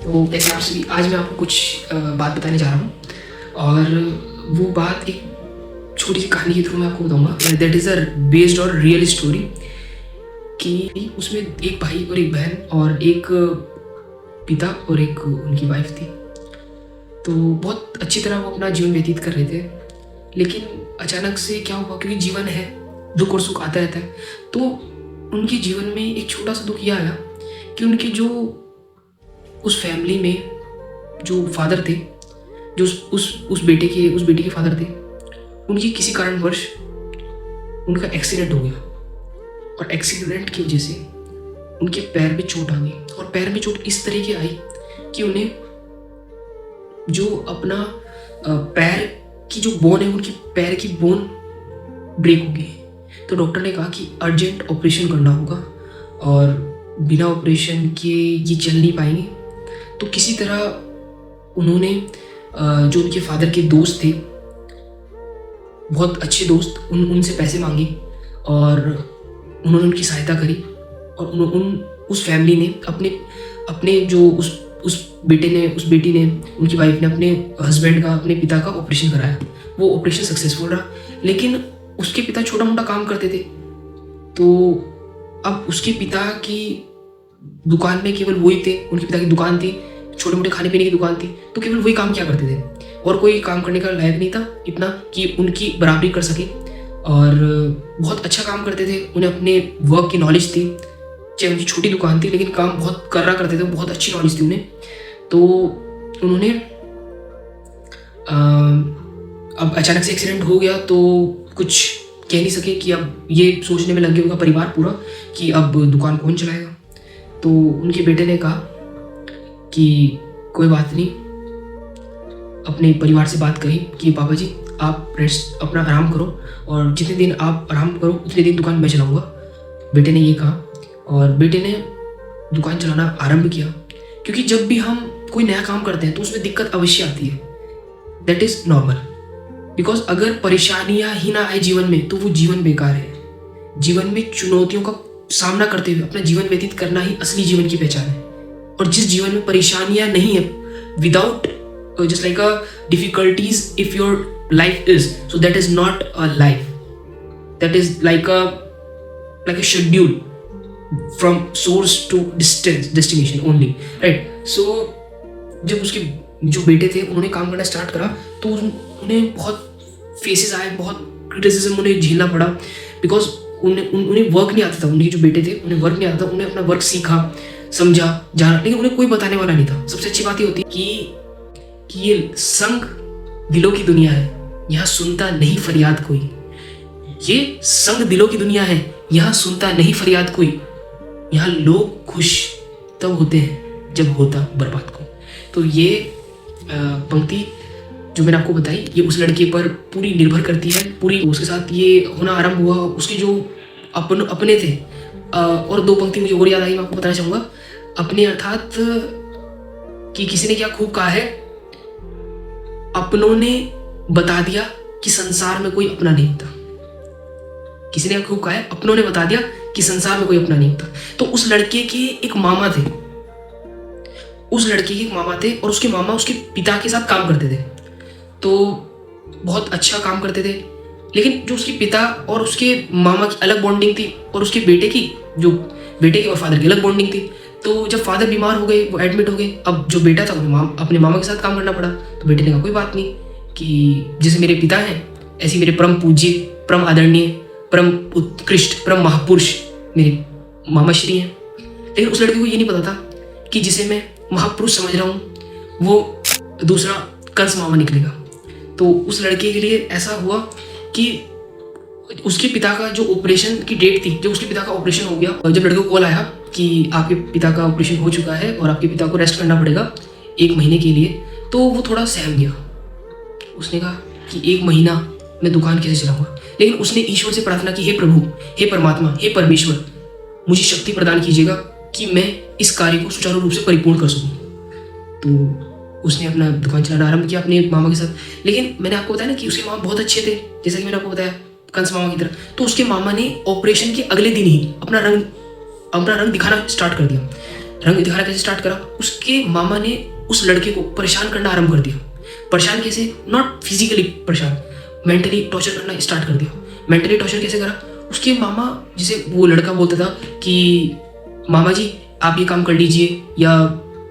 तो कैसे आप सभी, आज मैं आपको कुछ बात बताने जा रहा हूँ और वो बात एक छोटी सी कहानी के थ्रू मैं आपको बताऊंगा। दैट इज़ अ बेस्ड और रियल स्टोरी कि उसमें एक भाई और एक बहन और एक पिता और एक उनकी वाइफ थी। तो बहुत अच्छी तरह वो अपना जीवन व्यतीत कर रहे थे, लेकिन अचानक से क्या हुआ, क्योंकि जीवन है, दुख और सुख आता रहता है। तो उनके जीवन में एक छोटा सा दुख यह आया कि उनके जो उस फैमिली में जो फादर थे, जो उस बेटी के फादर थे, उनकी किसी कारणवश उनका एक्सीडेंट हो गया और एक्सीडेंट की वजह से उनके पैर में चोट आ गई। और पैर में चोट इस तरीके आई कि उन्हें जो अपना पैर की जो बोन है, उनकी पैर की बोन ब्रेक हो गई। तो डॉक्टर ने कहा कि अर्जेंट ऑपरेशन करना होगा और बिना ऑपरेशन के ये चल नहीं पाएंगे। तो किसी तरह उन्होंने जो उनके फादर के दोस्त थे, बहुत अच्छे दोस्त, उनसे पैसे मांगे और उन्होंने उनकी सहायता करी। और उस फैमिली ने अपने जो उस बेटी ने, उनकी वाइफ ने अपने हस्बैंड का, अपने पिता का ऑपरेशन कराया। वो ऑपरेशन सक्सेसफुल रहा, लेकिन उसके पिता छोटा मोटा काम करते थे। तो अब उसके पिता की दुकान में केवल वही थे, उनके पिता की दुकान थी, छोटे मोटे खाने पीने की दुकान थी, तो केवल वही काम किया करते थे और कोई काम करने का लायक नहीं था इतना कि उनकी बराबरी कर सके। और बहुत अच्छा काम करते थे, उन्हें अपने वर्क की नॉलेज थी, चाहे उनकी छोटी दुकान थी लेकिन काम बहुत कर्रा करते थे, बहुत अच्छी नॉलेज थी उन्हें। तो उन्होंने अब अचानक से एक्सीडेंट हो गया तो कुछ कह नहीं सके कि अब ये सोचने में लग गया उनका परिवार पूरा कि अब दुकान कौन चलाएगा। तो उनके बेटे ने कहा कि कोई बात नहीं, अपने परिवार से बात करी कि पापा जी आप रेस्ट, अपना आराम करो और जितने दिन आप आराम करो उतने दिन दुकान मैं चलाऊँगा। बेटे ने ये कहा और बेटे ने दुकान चलाना आरंभ किया। क्योंकि जब भी हम कोई नया काम करते हैं तो उसमें दिक्कत अवश्य आती है, दैट इज़ नॉर्मल। बिकॉज अगर परेशानियाँ ही ना आए जीवन में तो वो जीवन बेकार है। जीवन में चुनौतियों का सामना करते हुए अपना जीवन व्यतीत करना ही असली जीवन की पहचान है। और जिस जीवन में परेशानियाँ नहीं है, without just like a difficulties, if your life is, so that is not a life, that is like a schedule from source to destination only, right? So जब उसके जो बेटे थे उन्होंने काम करना स्टार्ट करा तो उन्हें बहुत फेसेस आए, बहुत क्रिटिसिज्म उन्हें झेलना पड़ा। बिकॉज उन्हें वर्क नहीं आता था, उनके जो बेटे थे उन्हें वर्क नहीं आता था। उन्हें अपना वर्क सीखा, समझा, जाना, लेकिन उन्हें कोई बताने वाला नहीं था। सबसे अच्छी बात ये होती है कि ये संग दिलों की दुनिया है, यहाँ सुनता नहीं फरियाद कोई। ये संग दिलों की दुनिया है, यहाँ सुनता नहीं फरियाद कोई। यहाँ लोग खुश तब होते हैं जब होता बर्बाद कोई। तो ये पंक्ति जो मैंने आपको बताई, ये उस लड़के पर पूरी निर्भर करती है। पूरी उसके साथ ये होना आरंभ हुआ। उसके जो अपने थे, और दो पंक्ति मुझे और याद आई, मैं आपको बताना चाहूँगा। अपने अर्थात कि किसी ने क्या खूब कहा है, अपनों ने बता दिया कि संसार में कोई अपना नहीं होता। किसी ने खूब कहा है, अपनों ने बता दिया कि संसार में कोई अपना नहीं होता। तो उस लड़के के एक मामा थे, और उसके मामा उसके पिता के साथ काम करते थे। तो बहुत अच्छा काम करते थे, लेकिन जो उसके पिता और उसके मामा की अलग बॉन्डिंग थी और उसके बेटे की और फादर की अलग बॉन्डिंग थी। तो जब फादर बीमार हो गए, वो एडमिट हो गए, अब जो बेटा था अपने मामा के साथ काम करना पड़ा। तो बेटे ने कहा कोई बात नहीं, कि जैसे मेरे पिता हैं ऐसे मेरे परम पूज्य, परम आदरणीय, परम उत्कृष्ट, परम महापुरुष मेरे मामा श्री हैं। लेकिन उस लड़के को ये नहीं पता था कि जिसे मैं महापुरुष समझ रहा हूँ वो दूसरा कंस मामा निकलेगा। तो उस लड़के के लिए ऐसा हुआ कि उसके पिता का जो ऑपरेशन की डेट थी, जब उसके पिता का ऑपरेशन हो गया और जब लड़के को कॉल आया कि आपके पिता का ऑपरेशन हो चुका है और आपके पिता को रेस्ट करना पड़ेगा 1 महीने के लिए, तो वो थोड़ा सहम गया। उसने कहा कि 1 महीना मैं दुकान कैसे चलाऊंगा। लेकिन उसने ईश्वर से प्रार्थना की, हे प्रभु, हे परमात्मा, हे परमेश्वर, मुझे शक्ति प्रदान कीजिएगा कि मैं इस कार्य को सुचारू रूप से परिपूर्ण कर सकूँ। तो उसने अपना दुकान चलाना आरंभ किया अपने मामा के साथ। लेकिन मैंने आपको बताया ना कि उसके मामा बहुत अच्छे थे, जैसा कि मैंने आपको बताया कंस मामा की तरह। तो उसके मामा ने ऑपरेशन के अगले दिन ही अपना रंग दिखाना स्टार्ट कर दिया। रंग दिखाना कैसे स्टार्ट करा, उसके मामा ने उस लड़के को परेशान करना आरंभ कर दिया। परेशान कैसे, नॉट फिजिकली परेशान, मेंटली टॉर्चर करना स्टार्ट कर दिया। मेंटली टॉर्चर कैसे करा, उसके मामा, जिसे वो लड़का बोलता था कि मामा जी आप ये काम कर लीजिए या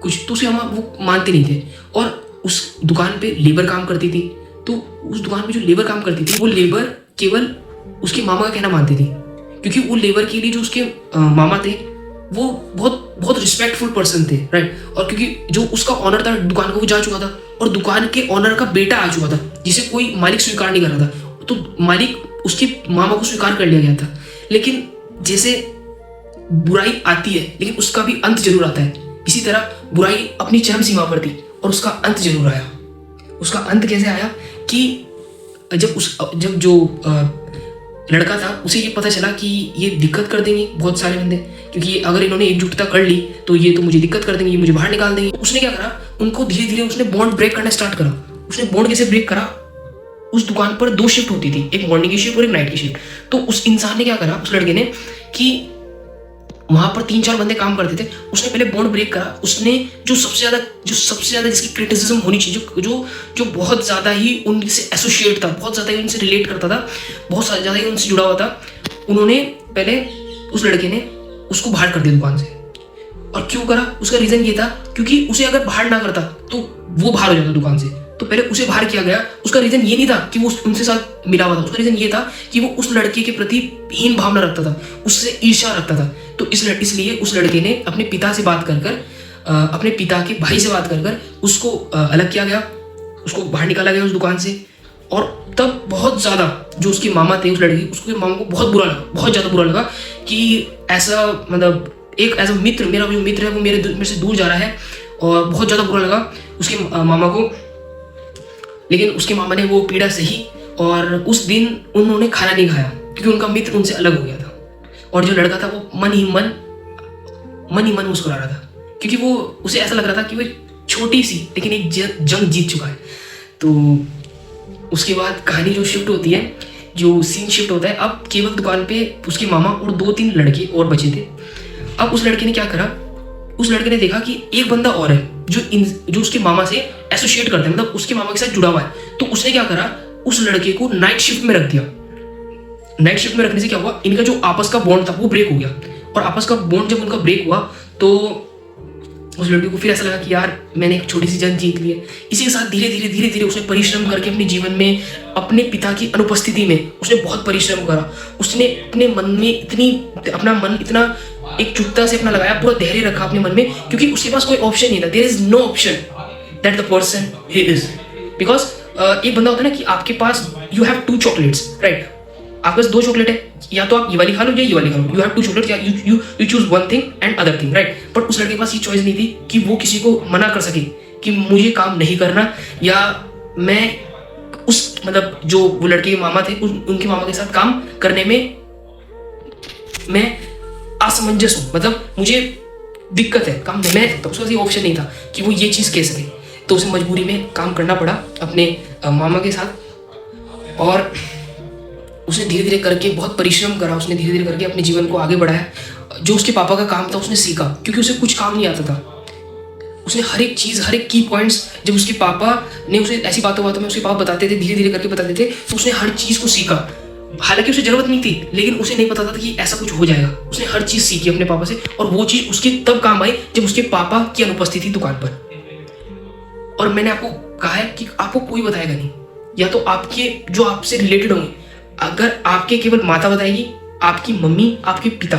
कुछ, तो उसके मामा वो मानते नहीं थे। और उस दुकान पे लेबर काम करती थी, तो उस दुकान पे जो लेबर काम करती थी वो लेबर केवल उसके मामा का कहना मानती थी, क्योंकि वो लेबर के लिए जो उसके मामा थे वो बहुत बहुत रिस्पेक्टफुल पर्सन थे, राइट। और क्योंकि जो उसका ऑनर था दुकान का वो जा चुका था, और दुकान के ऑनर का बेटा आ चुका था जिसे कोई मालिक स्वीकार नहीं कर रहा था, तो मालिक उसके मामा को स्वीकार कर लिया गया था। लेकिन जैसे बुराई आती है लेकिन उसका भी अंत जरूर आता है, इसी तरह बुराई अपनी चरम सीमा पर थी और उसका अंत जरूर आया। उसका अंत कैसे आया कि जब जो लड़का था उसे ये पता चला कि ये दिक्कत कर देंगे बहुत सारे बंदे, क्योंकि अगर इन्होंने एकजुटता कर ली तो ये तो मुझे दिक्कत कर देंगे, ये मुझे बाहर निकाल देंगे। तो उसने क्या करा, उनको धीरे धीरे उसने बॉन्ड ब्रेक करना स्टार्ट करा। उसने बॉन्ड कैसे ब्रेक करा, उस दुकान पर 2 शिफ्ट होती थी, एक मॉर्निंग की शिफ्ट और एक नाइट की शिफ्ट। तो उस इंसान ने क्या करा, उस लड़के ने, कि वहां पर 3-4 बंदे काम करते थे, उसने पहले बॉन्ड ब्रेक करा। उसने जो सबसे ज्यादा जिसकी क्रिटिसिज्म होनी चाहिए, जो बहुत ज्यादा ही उनसे एसोसिएट था, बहुत ज्यादा ही उनसे रिलेट करता था, बहुत ज्यादा ही उनसे जुड़ा हुआ था, उन्होंने पहले, उस लड़के ने उसको बाहर कर दिया दुकान से। और क्यों करा, उसका रीजन ये था क्योंकि उसे अगर बाहर ना करता तो वो बाहर हो जाता दुकान से। तो पहले उसे बाहर किया गया। उसका रीजन ये नहीं था कि वो उनसे साथ मिला हुआ था, उसका रीजन ये था कि वो उस लड़के के प्रति हीन भावना रखता था, उससे ईर्ष्या रखता था। तो इसलिए उस लड़के ने अपने पिता से बात कर अपने पिता के भाई से बात कर उसको अलग किया गया, उसको बाहर निकाला गया उस दुकान से। और तब बहुत ज़्यादा जो उसके मामा थे उस लड़के, उसके मामा को बहुत बुरा लगा, बहुत ज़्यादा बुरा लगा कि ऐसा, मतलब एक एज अ मित्र, मेरा जो मित्र है वो मेरे से दूर जा रहा है, और बहुत ज़्यादा बुरा लगा उसके मामा को। लेकिन उसके मामा ने वो पीड़ा सही, और उस दिन उन्होंने खाना नहीं खाया क्योंकि उनका मित्र उनसे अलग हो गया था। और जो लड़का था वो मन ही मन मुस्कुरा रहा था, क्योंकि वो, उसे ऐसा लग रहा था कि वो छोटी सी लेकिन एक जंग जीत चुका है। तो उसके बाद कहानी जो शिफ्ट होती है, जो सीन शिफ्ट होता है, अब केवल दुकान पे उसके मामा और 2-3 लड़के और बचे थे। अब उस लड़के ने क्या करा, उस लड़के ने देखा कि एक बंदा और है जो उसके मामा से एसोसिएट करता है, मतलब उसके मामा के साथ जुड़ा हुआ है। तो उसने क्या करा, उस लड़के को नाइट शिफ्ट में रख दिया। नाइट शिफ्ट में रखने से क्या हुआ, इनका जो आपस का बॉन्ड था वो ब्रेक हो गया। और आपस का बॉन्ड जब उनका ब्रेक हुआ तो उस लड़के को फिर ऐसा लगा कि यार मैंने एक छोटी सी जंग जीत ली है। इसी के साथ धीरे धीरे उसने परिश्रम करके अपने जीवन में, अपने पिता की अनुपस्थिति में उसने बहुत परिश्रम करा। उसने अपने मन में अपना मन इतना एक चुपता से अपना लगाया, पूरा धैर्य रखा अपने मन में, क्योंकि उसके पास कोई ऑप्शन नहीं था। There is no option that the person he is, because एक बंदा होता है ना कि आपके पास यू हैव 2 चॉकलेट्स, राइट, आपके पास 2 चॉकलेट है, या तो आप ये वाली खा लो या ये वाली खा लो, यू हैव 2 चॉकलेट, या you choose one thing and other thing, right. But उस लड़के के पास ये चॉइस नहीं थी कि वो किसी को मना कर सके कि मुझे काम नहीं करना, या मैं उस, मतलब जो वो लड़के के मामा थे उनके मामा के साथ काम करने में मैं असमंजस हूँ, मतलब मुझे दिक्कत है, काम नहीं मैं सकता। उसके पास ये ऑप्शन नहीं था कि वो ये चीज़ कह सके, तो उसे मजबूरी में काम करना पड़ा अपने मामा के साथ। और उसने धीरे धीरे करके बहुत परिश्रम करा, उसने धीरे धीरे करके अपने जीवन को आगे बढ़ाया। जो उसके पापा का काम था उसने सीखा, क्योंकि उसे कुछ काम नहीं आता था। उसने हर एक चीज़, हर एक की पॉइंट्स, जब उसके पापा ने उसे ऐसी बातों में उसके पापा बताते थे, धीरे धीरे करके बताते थे, तो उसने हर चीज़ को सीखा। हालांकि उसे जरूरत नहीं थी, लेकिन उसे नहीं पता था कि ऐसा कुछ हो जाएगा। उसने हर चीज़ सीखी अपने पापा से, और वो चीज़ उसके तब काम आई जब उसके पापा की अनुपस्थिति दुकान पर। और मैंने आपको कहा है कि आपको कोई बताएगा नहीं, या तो आपके जो आपसे रिलेटेड होंगे। अगर आपके केवल माता बताएगी, आपकी मम्मी, आपके पिता,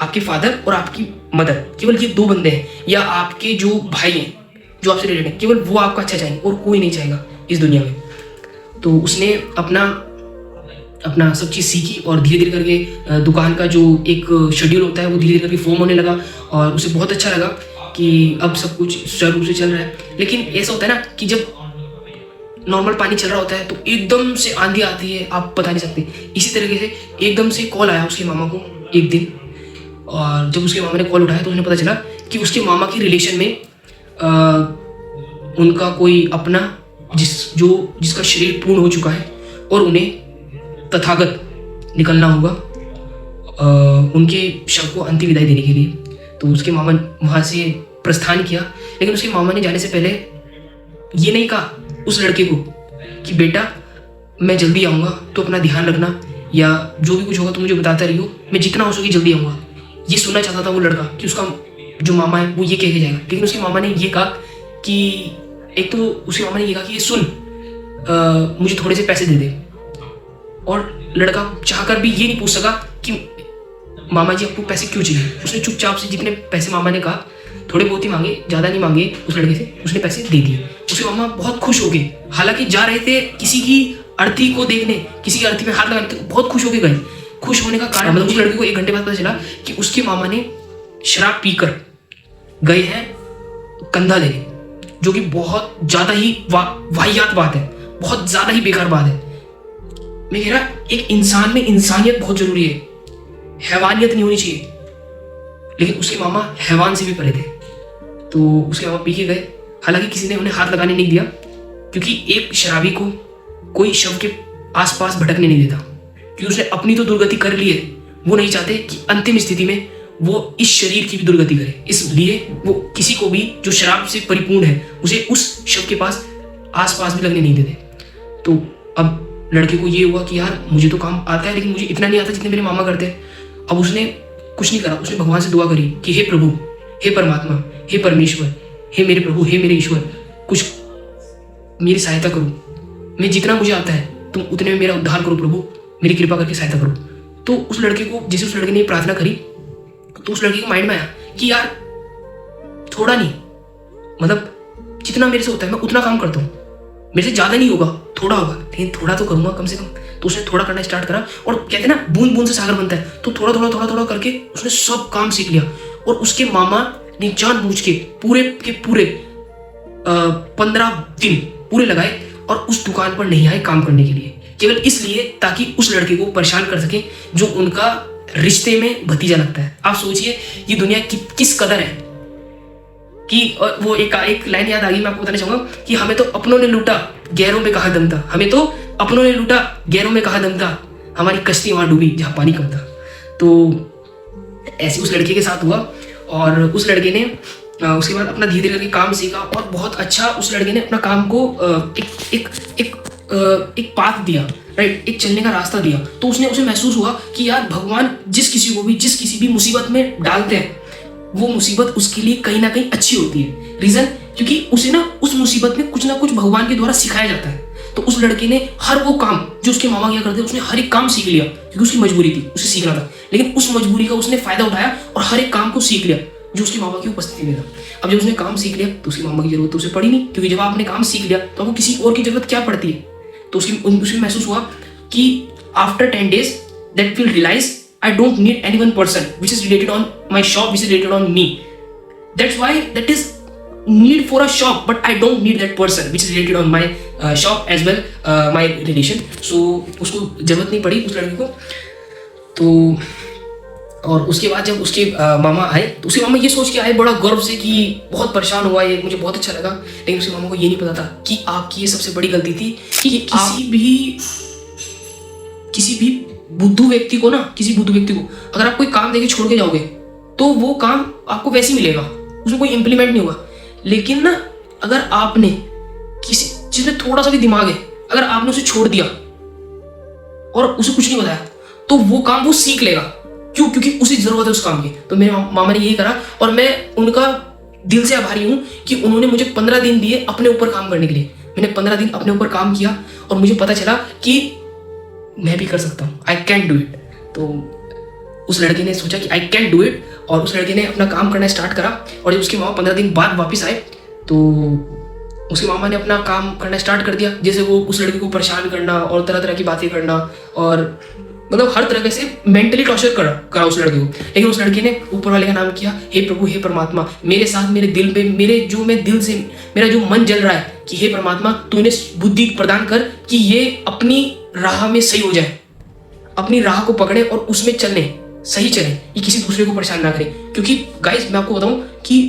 आपके फादर और आपकी मदर, केवल ये 2 बंदे हैं, या आपके जो भाई हैं जो आपसे रिलेटेड हैं, केवल वो आपका अच्छा चाहेंगे और कोई नहीं चाहेगा इस दुनिया में। तो उसने अपना सब चीज़ सीखी, और धीरे धीरे करके दुकान का जो एक शेड्यूल होता है वो धीरे धीरे करके फॉर्म होने लगा, और उसे बहुत अच्छा लगा कि अब सब कुछ सुचारू रूप से चल रहा है। लेकिन ऐसा होता है ना कि जब नॉर्मल पानी चल रहा होता है तो एकदम से आंधी आती है, आप बता नहीं सकते। इसी तरीके से एकदम से कॉल आया उसके मामा को एक दिन, और जब उसके मामा ने कॉल उठाया तो उन्हें पता चला कि उसके मामा की रिलेशन में उनका कोई अपना जिसका शरीर पूर्ण हो चुका है, और उन्हें तथागत निकलना होगा उनके शव को अंतिम विदाई देने के लिए। तो उसके मामा वहाँ से प्रस्थान किया। लेकिन उसके मामा ने जाने से पहले ये नहीं कहा उस लड़के को कि बेटा मैं जल्दी आऊँगा, तो अपना ध्यान रखना, या जो भी कुछ होगा तो मुझे बताता रहियो, मैं जितना हो सके जल्दी आऊँगा। ये सुनना चाहता था वो लड़का कि उसका जो मामा है वो ये कह के जाएगा। लेकिन उसके मामा ने ये कहा कि एक तो उसके मामा ने ये कहा कि ये सुन, मुझे थोड़े से पैसे दे दे। और लड़का चाहकर भी ये नहीं पूछ सका कि मामा जी आपको पैसे क्यों चाहिए। उसने चुपचाप से जितने पैसे मामा ने कहा, थोड़े बहुत ही मांगे, ज़्यादा नहीं मांगे उस लड़के से, उसने पैसे दे दिए। उसके मामा बहुत खुश हो गए, हालांकि जा रहे थे किसी की अर्थी को देखने, किसी की अर्थी में हाथ लगाने, तो बहुत खुश होके गए। खुश होने का कारण मतलब उस लड़के को 1 घंटे बाद पता चला कि उसके मामा ने शराब पीकर गए हैं कंधा देने, जो कि बहुत ज़्यादा ही वाहियात बात है, बहुत ज़्यादा ही बेकार बात है। मैं कह रहा एक इंसान में इंसानियत बहुत जरूरी है, हैवानियत नहीं होनी चाहिए। लेकिन उसके मामा हैवान से भी परे थे, तो उसके मामा पी के गए। हालांकि किसी ने उन्हें हाथ लगाने नहीं दिया, क्योंकि एक शराबी को कोई शव के आसपास भटकने नहीं देता, क्योंकि उसने अपनी तो दुर्गति कर ली है, वो नहीं चाहते कि अंतिम स्थिति में वो इस शरीर की भी दुर्गति करे। इसलिए वो किसी को भी जो शराब से परिपूर्ण है उसे उस शव के पास आसपास भी लगने नहीं देते। तो अब लड़के को ये हुआ कि यार मुझे तो काम आता है, लेकिन मुझे इतना नहीं आता जितने मेरे मामा करते हैं। अब उसने कुछ नहीं करा, उसने भगवान से दुआ करी कि हे प्रभु, हे परमात्मा, हे परमेश्वर, हे मेरे प्रभु, हे मेरे ईश्वर, कुछ मेरी सहायता करो, मैं जितना मुझे आता है तुम उतने में मेरा उद्धार करो प्रभु, मेरी कृपा करके सहायता करो। तो उस लड़के को, जैसे उस लड़के ने प्रार्थना करी, तो उस लड़के के माइंड में आया कि यार थोड़ा नहीं, मतलब जितना मेरे से होता है मैं उतना काम करता हूँ, मेरे से ज़्यादा नहीं होगा, थोड़ा होगा, लेकिन थोड़ा तो करूँगा कम से कम। तो उसने थोड़ा करना स्टार्ट करा, और कहते हैं ना बूंद बूंद से सागर बनता है, तो थोड़ा थोड़ा थोड़ा थोड़ा करके उसने सब काम सीख लिया। और उसके मामा ने जानबूझ के पूरे 15 दिन पूरे लगाए और उस दुकान पर नहीं आए काम करने के लिए, केवल इसलिए ताकि उस लड़के को परेशान कर सके जो उनका रिश्ते में भतीजा लगता है। आप सोचिए ये दुनिया किस कदर है कि वो एक लाइन याद आ गई, मैं आपको बताना चाहूंगा कि हमें तो अपनों ने लूटा, गैरों में कहाँ दम था, हमें तो अपनों ने लूटा, गैरों में कहाँ दम था, हमारी कश्ती वहां डूबी जहां पानी कम था। तो ऐसे उस लड़के के साथ हुआ, और उस लड़के ने उसके बाद अपना धीरे धीरे करके काम सीखा, और बहुत अच्छा उस लड़के ने अपना काम को एक पाथ दिया, राइट, एक चलने का रास्ता दिया। तो उसे महसूस हुआ कि यार भगवान जिस किसी भी मुसीबत में डालते हैं, वो मुसीबत उसके लिए कहीं ना कहीं अच्छी होती है। रीजन, क्योंकि उसे ना उस मुसीबत में कुछ ना कुछ भगवान के द्वारा सिखाया जाता है। तो उस लड़के ने हर वो काम जो उसके मामा किया करते, उसने हर एक काम सीख लिया, क्योंकि उसकी मजबूरी थी, उसे सीखना था। लेकिन उस मजबूरी का उसने फायदा उठाया और हर एक काम को सीख लिया जो उसके मामा की उपस्थिति में था। अब जब उसने काम सीख लिया तो उसके मामा की जरूरत तो उसे पड़ी नहीं, क्योंकि जब आपने काम सीख लिया तो आपको किसी और की जरूरत क्या पड़ती है। तो उसमें महसूस हुआ कि after 10 days that will realize I don't need any one person which is related on my shop, which is related on me. That's why that is need for a shop, but I don't need that person which is related on my shop as well, my relation. So उसको जरूरत नहीं पड़ी उस लड़के को। तो और उसके बाद जब उसके मामा आए, तो उसके मामा ये सोच के आए बड़ा गर्व से कि बहुत परेशान हुआ, ये मुझे बहुत अच्छा लगा। लेकिन उसके मामा को ये नहीं पता था कि आपकी ये सबसे बड़ी गलती थी कि किसी भी बुद्धू व्यक्ति को अगर आप कोई काम देके छोड़ के जाओगे तो वो काम आपको वैसे ही मिलेगा, उसमें कोई इम्प्लीमेंट नहीं होगा। लेकिन ना अगर आपने किसी जिसमें थोड़ा सा भी दिमाग है, अगर आपने उसे छोड़ दिया और उसे कुछ नहीं बताया, तो वो काम वो सीख लेगा। क्यों? क्योंकि उसे जरूरत है उस काम की। तो मेरे मामा ने यही करा, और मैं उनका दिल से आभारी हूँ कि उन्होंने मुझे 15 दिन दिए अपने ऊपर काम करने के लिए। मैंने 15 दिन अपने ऊपर काम किया और मुझे पता चला कि मैं भी कर सकता हूँ, आई कैन डू इट। तो उस लड़के ने सोचा कि आई कैन डू इट, और उस लड़के ने अपना काम करना स्टार्ट करा। और जब उसके मामा 15 दिन बाद वापस आए तो उसके मामा ने अपना काम करना स्टार्ट कर दिया, जैसे वो उस लड़के को परेशान करना और तरह तरह की बातें करना, और मतलब हर तरह से मेंटली टॉर्चर करा उस लड़के को। लेकिन उस लड़के ने ऊपर वाले का नाम किया, हे प्रभु, हे परमात्मा, मेरे साथ मेरे दिल पे मेरा जो मन जल रहा है कि हे परमात्मा तू इन्हें बुद्धि प्रदान कर कि ये अपनी राह में सही हो जाए, अपनी राह को पकड़े और उसमें सही चले, ये किसी दूसरे को परेशान ना करे। क्योंकि गाइस मैं आपको बताऊं कि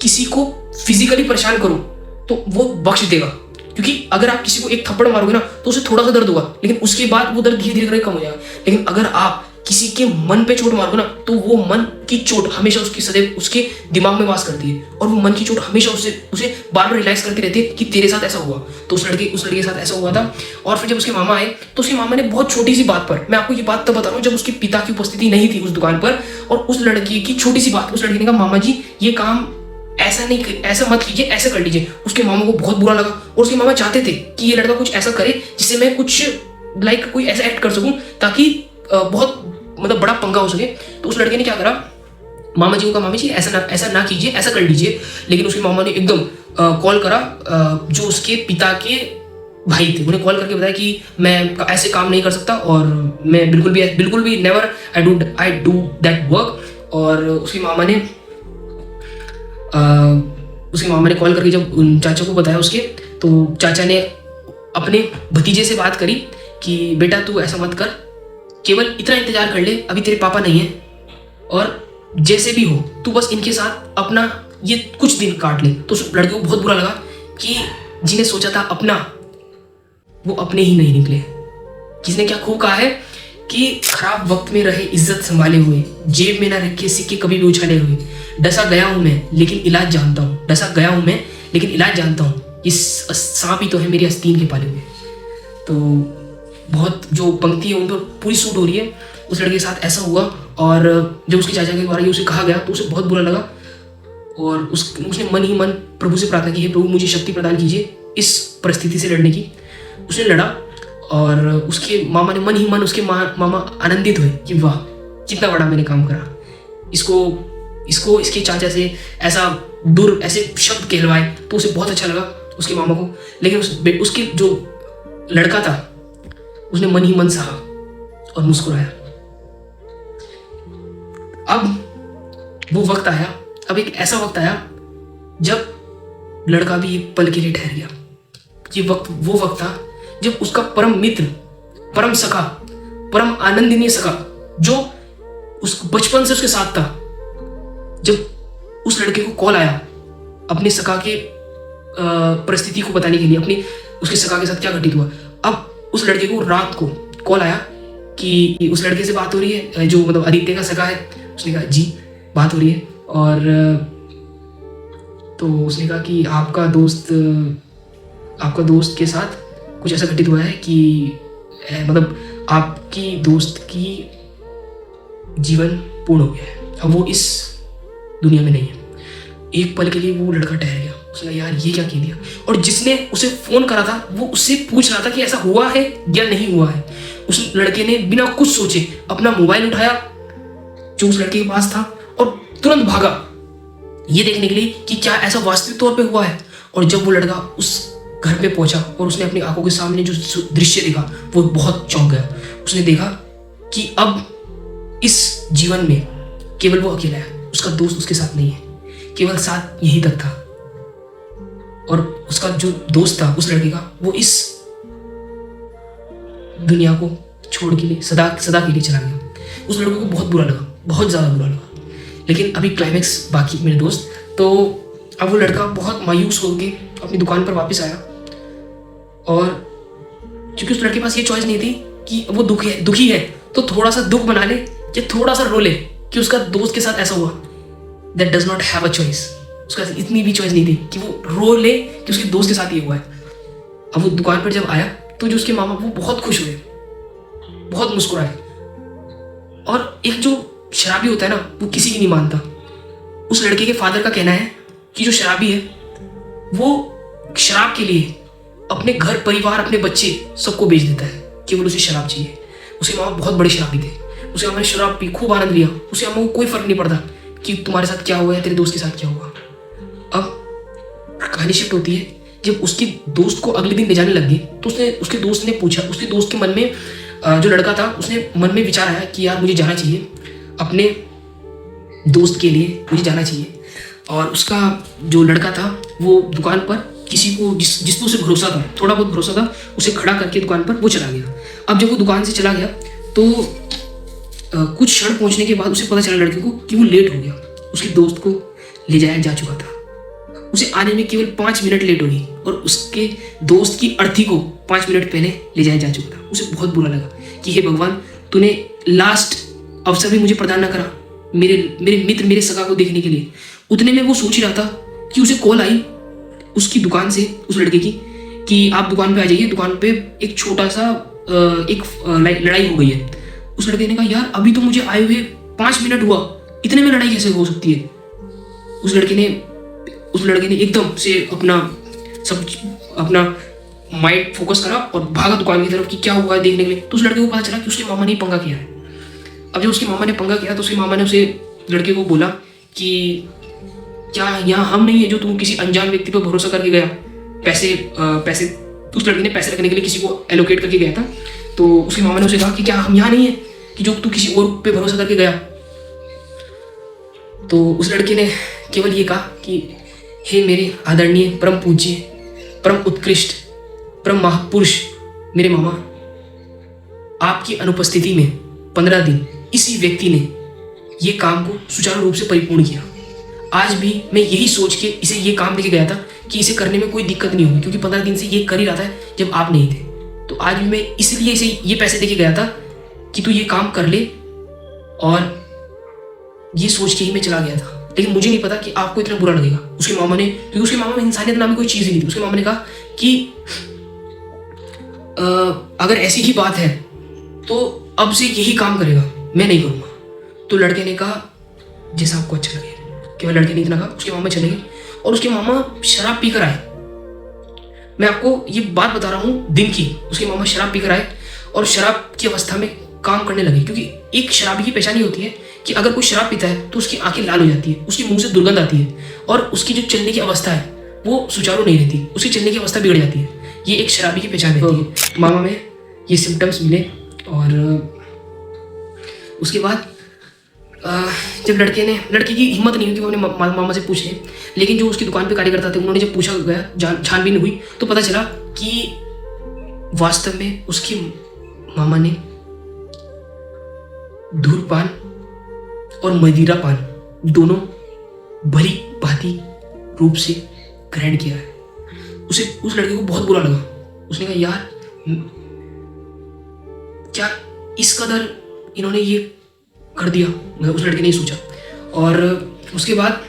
किसी को फिजिकली परेशान करो तो वो बख्श देगा, क्योंकि अगर आप किसी को एक थप्पड़ मारोगे ना तो उसे थोड़ा सा दर्द होगा, लेकिन उसके बाद वो दर्द धीरे धीरे करके कम हो जाएगा। लेकिन अगर आप किसी के मन पे चोट मारो ना तो वो मन की चोट हमेशा उसकी सदैव उसके दिमाग में वास करती है, और वो मन की चोट हमेशा उसे उसे बार बार रियलाइज करती रहती है कि तेरे साथ ऐसा हुआ। तो उस लड़के के साथ ऐसा हुआ था। और फिर जब उसके मामा आए तो उसके मामा ने बहुत छोटी सी बात पर, मैं आपको ये बात तब बता रहा हूँ जब उसके पिता की उपस्थिति नहीं थी उस दुकान पर, और उस लड़की की छोटी सी बात, उस लड़की ने कहा मामा जी ये काम ऐसा नहीं, ऐसा मत कीजिए, ऐसा कर लीजिए। उसके मामा को बहुत बुरा लगा, और उसके मामा चाहते थे कि ये लड़का कुछ ऐसा करे जिससे मैं कुछ कोई ऐसा एक्ट कर सकूं ताकि बहुत मतलब बड़ा पंगा हो सके। तो उस लड़के ने क्या करा, मामा जी को कहा मामा जी ऐसा ना कीजिए, ऐसा कर लीजिए। लेकिन उसके मामा ने एकदम कॉल करा, जो उसके पिता के भाई थे उन्हें कॉल करके बताया कि मैं ऐसे काम नहीं कर सकता, और मैं बिल्कुल भी never I do that work. और उसके मामा ने कॉल करके जब उन चाचा को बताया उसके, तो चाचा ने अपने भतीजे से बात करी कि बेटा तू ऐसा मत कर, केवल इतना इंतजार कर ले, अभी तेरे पापा नहीं है, और जैसे भी हो तू बस इनके साथ अपना ये कुछ दिन काट ले। तो उस लड़के को बहुत बुरा लगा कि जिन्हें सोचा था अपना, वो अपने ही नहीं निकले। किसने क्या खूब कहा है कि खराब वक्त में रहे इज्जत संभाले हुए, जेब में ना रखे सिक्के कभी भी उछाले हुए, डसा गया हूं मैं लेकिन इलाज जानता हूँ, डसा गया हूं मैं लेकिन इलाज जानता हूँ, इस सांप ही तो है मेरी आस्तीन के पाले हुए। तो बहुत जो पंक्ति है उन पर पूरी सूट हो रही है। उस लड़के के साथ ऐसा हुआ, और जब उसके चाचा के द्वारा ये उसे कहा गया तो उसे बहुत बुरा लगा, और उसने मन ही मन प्रभु से प्रार्थना की, हे प्रभु मुझे शक्ति प्रदान कीजिए इस परिस्थिति से लड़ने की। उसने लड़ा, और उसके मामा ने मन ही मन उसके मामा आनंदित हुए कि वाह कितना बड़ा मैंने काम करा, इसको इसके चाचा से ऐसे शब्द कहलवाए, तो उसे बहुत अच्छा लगा उसके मामा को। लेकिन उसके जो लड़का था उसने मन ही मन सहा और मुस्कुराया। अब वो वक्त आया, अब एक ऐसा वक्त आया जब लड़का भी एक पल के लिए ठहर गया। ये वक्त वो वक्त था जब उसका परम मित्र, परम सखा, परम आनंदनीय सखा, जो उस बचपन से उसके साथ था, जब उस लड़के को कॉल आया अपने सखा के परिस्थिति को बताने के लिए, उसके सखा के साथ क्या घटित हुआ। अब उस लड़के को रात को कॉल आया कि उस लड़के से बात हो रही है, जो मतलब आदित्य का सखा है। उसने कहा जी बात हो रही है, और तो उसने कहा कि आपका दोस्त के साथ कुछ ऐसा घटित हुआ है कि मतलब आपकी दोस्त की जीवन पूर्ण हो गया है, अब वो इस दुनिया में नहीं है। एक पल के लिए वो लड़का ठहर गया, उसने कहा यार ये क्या कह दिया। और जिसने उसे फोन करा था वो उससे पूछ रहा था कि ऐसा हुआ है या नहीं हुआ है। उस लड़के ने बिना कुछ सोचे अपना मोबाइल उठाया जो उस लड़के के पास था, और तुरंत भागा ये देखने के लिए कि क्या ऐसा वास्तविक तौर पे हुआ है। और जब वो लड़का उस घर पे पहुंचा और उसने अपनी आंखों के सामने जो दृश्य देखा वो बहुत चौंक गया। उसने देखा कि अब इस जीवन में केवल वो अकेला है, उसका दोस्त उसके साथ नहीं है, केवल साथ यहीं तक था। और उसका जो दोस्त था उस लड़के का, वो इस दुनिया को छोड़ के लिए सदा के लिए चला गया। उस लड़के को बहुत बुरा लगा, बहुत ज़्यादा बुरा लगा। लेकिन अभी क्लाइमैक्स बाकी मेरे दोस्त। तो अब वो लड़का बहुत मायूस होकर अपनी दुकान पर वापस आया, और क्योंकि उस लड़के के पास ये चॉइस नहीं थी कि वो दुखी है तो थोड़ा सा दुख बना ले या थोड़ा सा रो ले कि उसका दोस्त के साथ ऐसा हुआ। That does not have a choice. उसका इतनी भी चॉइस नहीं थी कि वो रो ले कि उसके दोस्त के साथ ये हुआ है। अब वो दुकान पर जब आया तो जो उसके मामा वो बहुत खुश हुए, बहुत मुस्कुराए। और एक जो शराबी होता है ना वो किसी की नहीं मानता। उस लड़के के फादर का कहना है कि जो शराबी है वो शराब के लिए अपने घर परिवार, अपने बच्चे सबको बेच देता है, केवल उसे शराब चाहिए। उसके मामा बहुत बड़े शराबी थे। उसके मामा ने शराब पी, खूब आनंद लिया। उसके मामा को कोई फर्क नहीं पड़ता कि तुम्हारे साथ क्या हुआ है, तेरे दोस्त के साथ क्या हुआ। अब कहानी शिफ्ट होती है जब उसके दोस्त को अगले दिन ले जाने लग गए तो उसके दोस्त ने पूछा, उसके दोस्त के मन में जो लड़का था उसने मन में विचार आया कि यार मुझे जाना चाहिए, अपने दोस्त के लिए मुझे जाना चाहिए। और उसका जो लड़का था वो दुकान पर किसी को जिस पर उसे भरोसा था, थोड़ा बहुत भरोसा था, उसे खड़ा करके दुकान पर वो चला गया। अब जब वो दुकान से चला गया तो कुछ क्षण पहुंचने के बाद उसे पता चला लड़के को कि वो लेट हो गया। उसके दोस्त को ले जाया जा चुका था, उसे आने में केवल 5 मिनट लेट हो गई, और उसके दोस्त की अर्थी को 5 मिनट पहले ले जाया जा चुका था। उसे बहुत बुरा लगा कि हे भगवान, तूने लास्ट अवसर भी मुझे प्रदान न करा मेरे मेरे मित्र मेरे सगा को देखने के लिए। उतने में वो सोच ही रहा था कि उसे कॉल आई उसकी दुकान से, उस लड़के की, कि आप दुकान पे आ जाइए, दुकान पे एक छोटा सा एक लड़ाई हो गई है। उस लड़के ने कहा यार अभी तो मुझे आए हुए 5 मिनट हुआ, इतने में लड़ाई कैसे हो सकती है। उस लड़के ने एकदम से अपना माइंड फोकस करा और भागा दुकान की तरफ कि क्या हुआ है देखने के लिए। तो उस लड़के को पता चला कि उसके मामा ने पंगा किया है। अब जब उसके मामा ने पंगा किया तो उसके मामा ने उसे लड़के को बोला कि क्या यहाँ हम नहीं है जो तुम किसी अनजान व्यक्ति पर भरोसा करके गया, पैसे उस लड़के ने पैसे रखने के लिए किसी को एलोकेट करके गया था। तो उसके मामा ने उसे कहा कि क्या हम यहाँ नहीं है कि जो तू किसी और पे भरोसा करके गया। तो उस लड़के ने केवल ये कहा कि हे मेरे आदरणीय परम पूज्य परम उत्कृष्ट परम महापुरुष मेरे मामा, आपकी अनुपस्थिति में 15 दिन इसी व्यक्ति ने ये काम को सुचारू रूप से परिपूर्ण किया। आज भी मैं यही सोच के इसे ये काम देके गया था कि इसे करने में कोई दिक्कत नहीं होगी, क्योंकि 15 दिन से ये कर ही रहा था जब आप नहीं थे। तो आज भी मैं इसलिए इसे ये पैसे देके गया था कि तू ये काम कर ले, और ये सोच के ही मैं चला गया था। लेकिन मुझे नहीं पता कि आपको इतना बुरा लगेगा। उसके मामा ने, क्योंकि उसके मामा में इंसानियत नाम की कोई चीज़ ही नहीं थी, उसके मामा ने कहा कि अगर ऐसी ही बात है तो अब से यही काम करेगा, मैं नहीं करूँगा। तो लड़के ने कहा जैसा आपको अच्छा लगे। केवल लड़के ने इतना कहा, उसके मामा चले गए और उसके मामा शराब पीकर आए। मैं आपको ये बात बता रहा हूँ दिन की। उसके मामा शराब पीकर आए और शराब की अवस्था में काम करने लगे, क्योंकि एक शराबी की पहचान ही होती है कि अगर कोई शराब पीता है तो उसकी आंखें लाल हो जाती है, उसके मुंह से दुर्गंध आती है और उसकी जो चलने की अवस्था है वो सुचारू नहीं रहती, उसकी चलने की अवस्था बिगड़ जाती है। ये एक शराबी की पहचान रहती है। मामा में ये सिम्टम्स मिले और उसके बाद जब लड़के की हिम्मत नहीं हुई कि वो अपने मामा से पूछे, लेकिन जो उसकी दुकान पे कार्य करता थे उन्होंने जब पूछा गया, छानबीन हुई तो पता चला कि वास्तव में उसके मामा ने धूम्रपान और मदिरा पान दोनों भली भांति रूप से ग्रहण किया है। उस लड़के को बहुत बुरा लगा। उसने कहा यार क्या इस कदर इन्होंने ये कर दिया, मतलब उस लड़के ने सोचा। और उसके बाद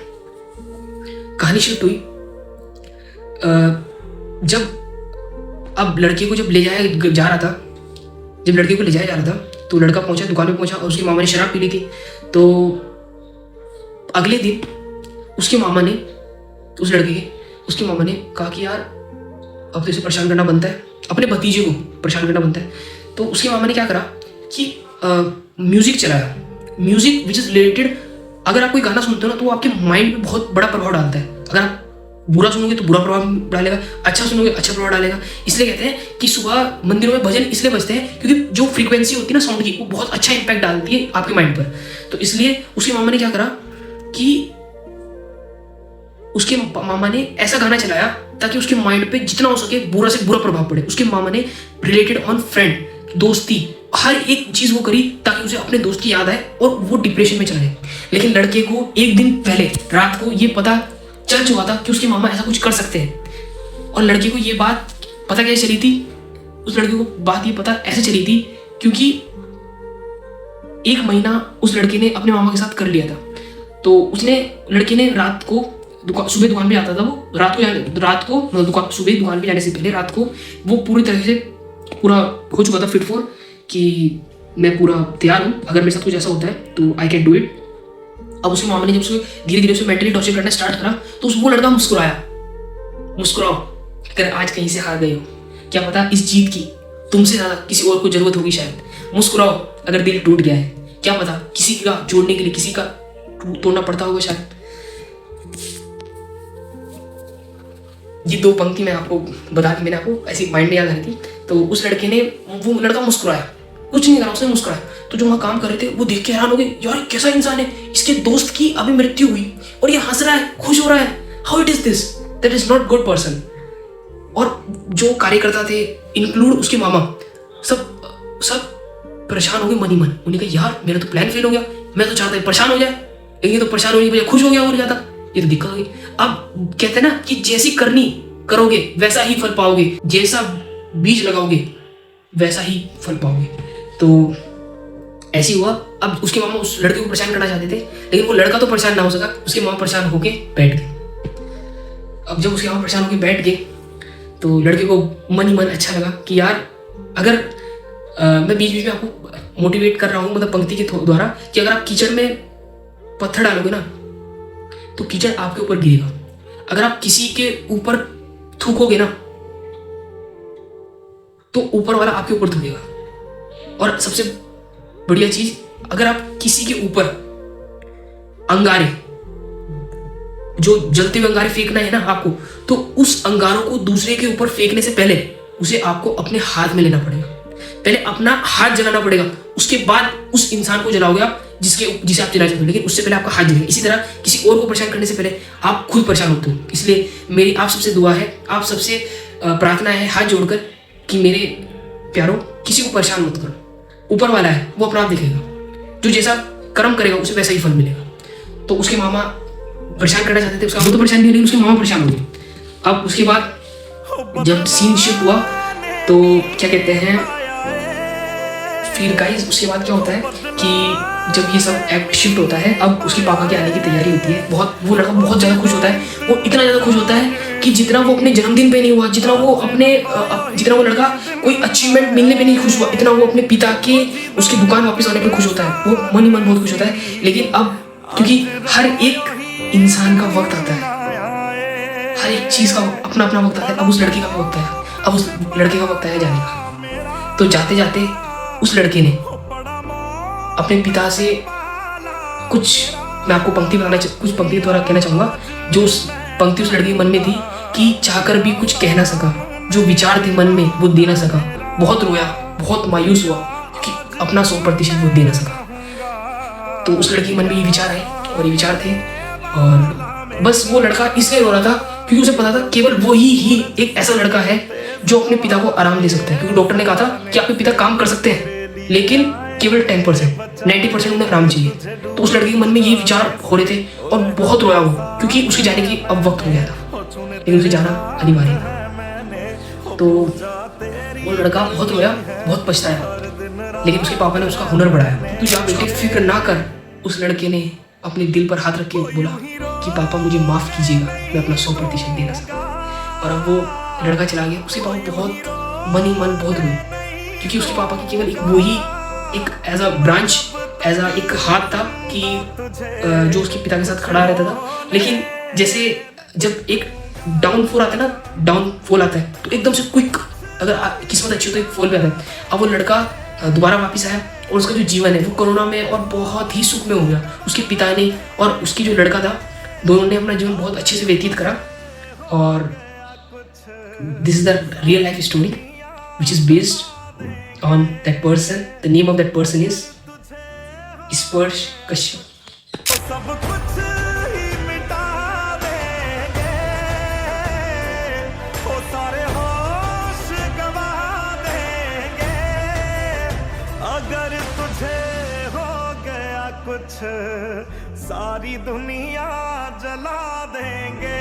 कहानी शिफ्ट हुई। अब लड़के को जब ले जाया जा रहा था तो लड़का पहुंचा, दुकान पे पहुंचा और उसकी मामा ने शराब पी ली थी। तो अगले दिन उसके मामा ने कहा कि यार अब तो इसे परेशान करना बनता है, अपने भतीजे को परेशान करना बनता है। तो उसके मामा ने क्या करा कि म्यूजिक चलाया, म्यूजिक विच इज रिलेटेड। अगर आप कोई गाना सुनते हो ना तो वो आपके माइंड पे बहुत बड़ा प्रभाव डालता है। अगर आप बुरा सुनोगे तो बुरा प्रभाव डालेगा, अच्छा सुनोगे अच्छा प्रभाव डालेगा। इसलिए कहते हैं कि सुबह मंदिरों में भजन इसलिए बजते हैं क्योंकि जो फ्रीक्वेंसी होती है ना साउंड की, वो बहुत अच्छा इंपैक्ट डालती है आपके माइंड पर। तो इसलिए उसके मामा ने क्या करा कि उसके मामा ने ऐसा गाना चलाया ताकि उसके माइंड पे जितना हो सके बुरा से बुरा प्रभाव पड़े। उसके मामा ने रिलेटेड ऑन फ्रेंड, दोस्ती, हर एक चीज वो करी ताकि उसे अपने दोस्त की याद आए और वो डिप्रेशन में चला जाए। लेकिन लड़के को एक दिन पहले रात को ये पता चल चुका था कि उसके मामा ऐसा कुछ कर सकते हैं। और लड़के को ये बात पता कैसे चली थी? उस लड़के को बात ये पता ऐसे चली थी क्योंकि 1 महीना उस लड़के ने अपने मामा के साथ कर लिया था। तो लड़के ने रात को सुबह दुकान पे आता था, वो रात को सुबह दुकान पे जाने से पहले रात को वो पूरी तरह से पूरा हो चुका था फिट फॉर कि मैं पूरा तैयार हूँ, अगर मेरे साथ कुछ ऐसा होता है तो आई कैन डू इट। अब उसके मामा ने जब उसको धीरे धीरे मेंटली टॉर्चर करना स्टार्ट करा तो वो लड़का मुस्कुराओ अगर आज कहीं से हार गए हो, क्या पता इस जीत की तुमसे ज़्यादा किसी और को जरूरत होगी, शायद मुस्कुराओ अगर दिल टूट गया है, क्या पता किसी का जोड़ने के लिए किसी का तोड़ना पड़ता होगा शायद। ये 2 पंक्ति मैं आपको बता दी, मैंने आपको ऐसी माइंड में याद रही थी। तो उस लड़के ने, वो लड़का मुस्कुराया, कुछ नहीं करा, उसने मुस्कुराया। तो जो वहाँ काम कर रहे थे वो देख के हैरान हो गए, यार कैसा इंसान है, इसके दोस्त की अभी मृत्यु हुई और ये हंस रहा है, खुश हो रहा है, how it is this, that is not good person. और जो कार्यकर्ता थे इंक्लूड उसके मामा, सब परेशान हो गए मन ही मन। उन्होंने कहा यार मेरा तो प्लान फेल हो गया, मैं तो चाहता है परेशान हो जाए, लेकिन ये तो परेशान होने की वजह खुश हो गया और ज्यादा, ये तो दिक्कत हो गई। अब कहते हैं ना कि जैसी करनी करोगे वैसा ही फल पाओगे, जैसा बीज लगाओगे वैसा ही फल पाओगे। तो ऐसी हुआ अब उसके मामा उस लड़के को परेशान करना चाहते थे, लेकिन वो लड़का तो परेशान ना हो सका, उसके मामा परेशान होके बैठ गए। अब जब उसके मामा परेशान होके बैठ गए तो लड़के को मन ही मन अच्छा लगा कि यार अगर मैं बीच बीच में आपको मोटिवेट कर रहा हूँ, मतलब पंक्ति के द्वारा, कि अगर आप कीचड़ में पत्थर डालोगे ना तो कीचड़ आपके ऊपर गिरेगा, अगर आप किसी के ऊपर थूकोगे ना तो ऊपर वाला आपके ऊपर थूकेगा। और सबसे बढ़िया चीज, अगर आप किसी के ऊपर अंगारे, जो जलते हुए अंगारे फेंकना है ना आपको, तो उस अंगारों को दूसरे के ऊपर फेंकने से पहले उसे आपको अपने हाथ में लेना पड़ेगा। पहले अपना हाथ जलाना पड़ेगा, उसके बाद उस इंसान को जलाओगे आप जिसे आप जला चाहते हो, लेकिन उससे पहले आपका हाथ जलेगा। इसी तरह किसी और को परेशान करने से पहले आप खुद परेशान होते हो। इसलिए मेरी आप सबसे दुआ है, आप सबसे प्रार्थना है हाथ जोड़कर कि मेरे प्यारो किसी को परेशान मत करो, ऊपर वाला है वो अपना आप देखेगा, जो जैसा कर्म करेगा उसे वैसा ही फल मिलेगा। तो उसके मामा परेशान करना चाहते थे, उसका वो तो परेशान नहीं, लेकिन उसके मामा परेशान हो गए। अब उसके बाद जब सीन शिफ्ट हुआ तो क्या कहते हैं, फिर गाइस उसके बाद क्या होता है कि जब ये सब एक्ट शिफ्ट होता है, अब उसके पापा के आने की तैयारी होती है। वो लड़का बहुत ज़्यादा खुश होता है, वो इतना ज़्यादा खुश होता है कि जितना वो अपने जन्मदिन पे नहीं हुआ, जितना वो लड़का कोई अचीवमेंट मिलने पे नहीं खुश हुआ, इतना वो अपने पिता के उसकी दुकान वापस आने पे खुश होता है। वो मन ही मन बहुत खुश होता है। लेकिन अब क्योंकि हर एक इंसान का वक्त आता है, हर एक चीज़ का अपना अपना वक्त आता है। अब उस लड़के का वक्त आया, अब उस लड़के का वक्त आया जाने का। तो जाते जाते उस लड़के ने अपने पिता से कुछ, मैं आपको कुछ पंक्ति द्वारा कहना चाहूँगा, जो उस पंक्ति उस लड़के के मन में थी कि चाहकर भी कुछ कह ना सका, जो विचार थे मन में वो दे ना सका, बहुत रोया, बहुत मायूस हुआ कि अपना 100% वो दे ना सका। तो उस लड़के के मन में ये विचार आए और ये विचार थे, और बस वो लड़का इसलिए रो रहा था क्योंकि उसे पता था केवल वही ही एक ऐसा लड़का है जो अपने पिता को आराम दे सकता है। क्योंकि डॉक्टर ने कहा था कि आपके पिता काम कर सकते हैं, लेकिन केवल 10%, 90% उन्हें आराम चाहिए। तो उस लड़के के मन में ये विचार हो रहे थे और बहुत रोया वो, क्योंकि उसके जाने की अब वक्त हो गया था, लेकिन उसे जाना अनिवार्य था। तो वो लड़का बहुत रोया, बहुत पछताया, लेकिन उसके पापा ने उसका हुनर बढ़ाया। तू जा बेटे, फिक्र ना कर। उस लड़के ने अपने दिल पर हाथ रख के बोला कि पापा मुझे माफ़ कीजिएगा, मैं अपना 100% दे ना सका। और अब वो लड़का चला गया। उसके पापा बहुत मन ही मन बहुत रोए, क्योंकि उसके पापा की केवल वही एक as a branch, as a एक हाथ था कि जो उसके पिता के साथ खड़ा रहता था। लेकिन जैसे जब एक डाउनफॉल आता है तो एकदम से क्विक, अगर किस्मत अच्छी हो तो एक फॉल भी आता है। अब वो लड़का दोबारा वापस आया और उसका जो जीवन है वो कोरोना में और बहुत ही सुख में हो गया। उसके पिता ने और उसकी जो लड़का था, दोनों ने अपना जीवन बहुत अच्छे से व्यतीत करा। और this is the real life story which is based on that person. The name of that person is स्पर्श कश्यप। सब कुछ ही मिटा देंगे, वो सारे होश गवा देंगे, अगर तुझे हो गया कुछ सारी दुनिया जला देंगे।